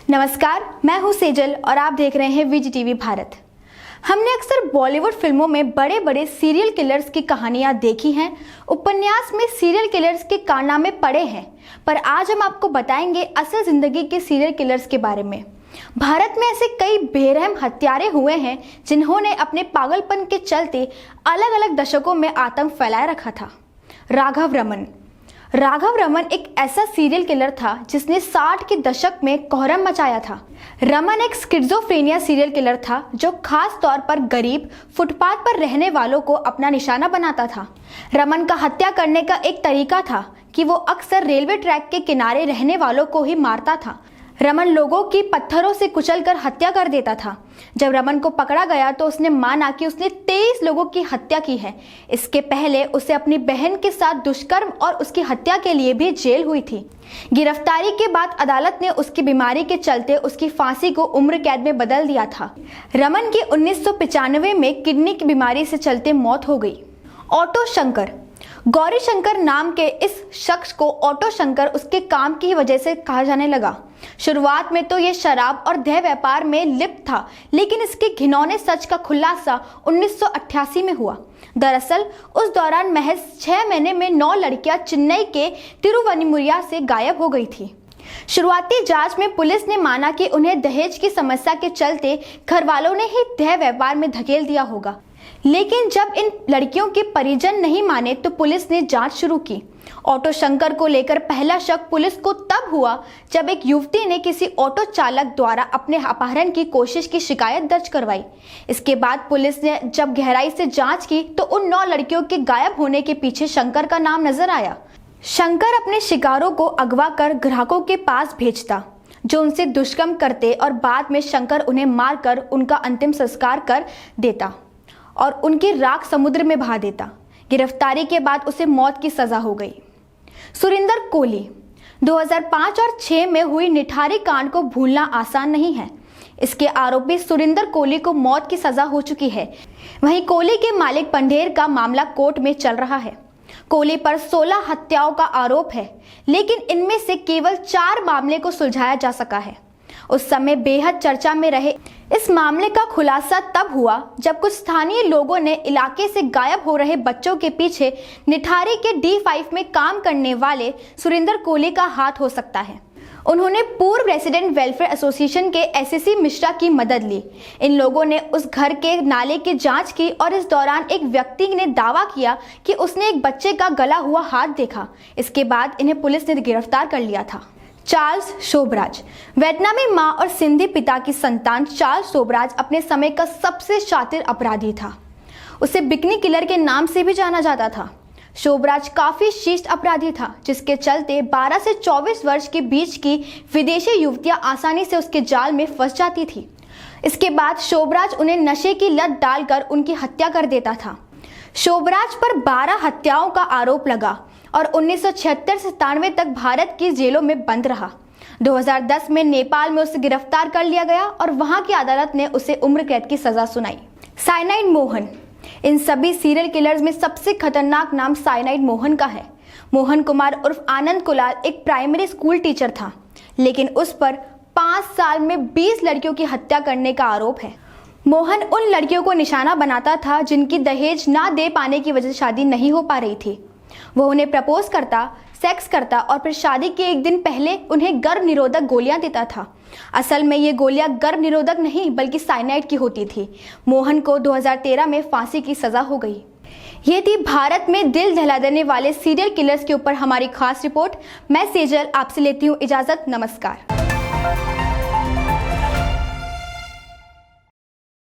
नमस्कार, मैं हूं सेजल और आप देख रहे हैं VGTV भारत। हमने अक्सर बॉलीवुड फिल्मों में बड़े बड़े सीरियल किलर्स की कहानियां देखी हैं, उपन्यास में सीरियल किलर्स के कारनामे पढ़े हैं, पर आज हम आपको बताएंगे असल जिंदगी के सीरियल किलर्स के बारे में। भारत में ऐसे कई बेरहम हत्यारे हुए हैं जिन्होंने अपने पागलपन के चलते अलग अलग दशकों में आतंक फैलाए रखा था। राघव रमन एक ऐसा सीरियल किलर था जिसने 60 के दशक में कोहराम मचाया था। रमन एक स्किज़ोफ्रेनिया सीरियल किलर था जो खास तौर पर गरीब, फुटपाथ पर रहने वालों को अपना निशाना बनाता था। रमन का हत्या करने का एक तरीका था कि वो अक्सर रेलवे ट्रैक के किनारे रहने वालों को ही मारता था। रमन लोगों की पत्थरों से कुचलकर हत्या कर देता था। जब रमन को पकड़ा गया तो उसने माना कि उसने 23 लोगों की हत्या की है। इसके पहले उसे अपनी बहन के साथ दुष्कर्म और उसकी हत्या के लिए भी जेल हुई थी। गिरफ्तारी के बाद अदालत ने उसकी बीमारी के चलते उसकी फांसी को उम्र कैद में बदल दिया था। रमन की 1995 में किडनी की बीमारी से चलते मौत हो गई। ऑटो शंकर, गौरी शंकर नाम के इस शख्स को ऑटो शंकर उसके काम की वजह से कहा जाने लगा। शुरुआत में तो ये शराब और देह व्यापार में लिप्त था, लेकिन इसके घिनौने सच का खुलासा 1988 में हुआ। दरअसल उस दौरान महज 6 महीने में 9 लड़कियां चेन्नई के तिरुवनंतपुरम से गायब हो गई थी। शुरुआती जांच में पुलिस ने माना कि उन्हें दहेज की समस्या के चलते घर वालों ने ही देह व्यापार में धकेल दिया होगा, लेकिन जब इन लड़कियों के परिजन नहीं माने तो पुलिस ने जांच शुरू की। ऑटो शंकर को लेकर पहला शक पुलिस को तब हुआ जब एक युवती ने किसी ऑटो चालक द्वारा अपने अपहरण की कोशिश की शिकायत दर्ज करवाई। इसके बाद पुलिस ने जब गहराई से जांच की तो उन 9 लड़कियों के गायब होने के पीछे शंकर का नाम नजर आया। शंकर अपने शिकारों को अगवा कर ग्राहकों के पास भेजता जो उनसे दुष्कर्म करते और बाद में शंकर उन्हें मारकर उनका अंतिम संस्कार कर देता और उनकी राख समुद्र में बहा देता। गिरफ्तारी के बाद उसे मौत की सजा हो गई। सुरिंदर कोली, 2005 और 6 में हुई निठारी कांड को भूलना आसान नहीं है। इसके आरोपी सुरिंदर कोली को मौत की सजा हो चुकी है। वहीं कोली के मालिक पंढेर का मामला कोर्ट में चल रहा है। कोली पर 16 हत्याओं का आरोप है, लेकिन इनमें से केवल 4 मामले को सुलझाया जा सका है। उस समय बेहद चर्चा में रहे इस मामले का खुलासा तब हुआ जब कुछ स्थानीय लोगों ने इलाके से गायब हो रहे बच्चों के पीछे निठारी के D5 में काम करने वाले सुरिंदर कोली का हाथ हो सकता है। उन्होंने पूर्व रेसिडेंट वेलफेयर एसोसिएशन के SSC मिश्रा की मदद ली। इन लोगों ने उस घर के नाले की जांच की और इस दौरान एक व्यक्ति ने दावा किया कि उसने एक बच्चे का गला हुआ हाथ देखा। इसके बाद इन्हें पुलिस ने गिरफ्तार कर लिया था। चार्ल्स शोबराज, वियतनामी मां और सिंधी पिता की संतान चार्ल्स शोबराज अपने समय का सबसे शातिर अपराधी था। उसे बिकनी किलर के नाम से भी जाना जाता था। शोबराज काफी शिष्ट अपराधी था, जिसके चलते 12 से 24 वर्ष के बीच की विदेशी युवतियां आसानी से उसके जाल में फंस जाती थी। इसके बाद शोबराज उन्हें नशे की लत डालकर उनकी हत्या कर देता था। शोबराज पर 12 हत्याओं का आरोप लगा और 1976 से 97 तक भारत की जेलों में बंद रहा। 2010 में नेपाल में उसे गिरफ्तार कर लिया गया और वहां की अदालत ने उसे उम्र कैद की सजा सुनाई। साइनाइड मोहन, इन सभी सीरियल किलर्स में सबसे खतरनाक नाम साइनाइड मोहन का है। मोहन कुमार उर्फ आनंद कुलाल एक प्राइमरी स्कूल टीचर था, लेकिन उस पर 5 साल में 20 लड़कियों की हत्या करने का आरोप है। मोहन उन लड़कियों को निशाना बनाता था जिनकी दहेज ना दे पाने की वजह से शादी नहीं हो पा रही थी। वो उन्हें प्रपोज करता, सेक्स करता और फिर शादी के एक दिन पहले उन्हें गर्भ निरोधक गोलियां देता था। असल में ये गोलियां गर्भ निरोधक नहीं बल्कि साइनाइड की होती थी। मोहन को 2013 में फांसी की सजा हो गई। ये थी भारत में दिल दहला देने वाले सीरियल किलर्स के ऊपर हमारी खास रिपोर्ट। मैं सेजल आपसे लेती हूँ इजाजत। नमस्कार।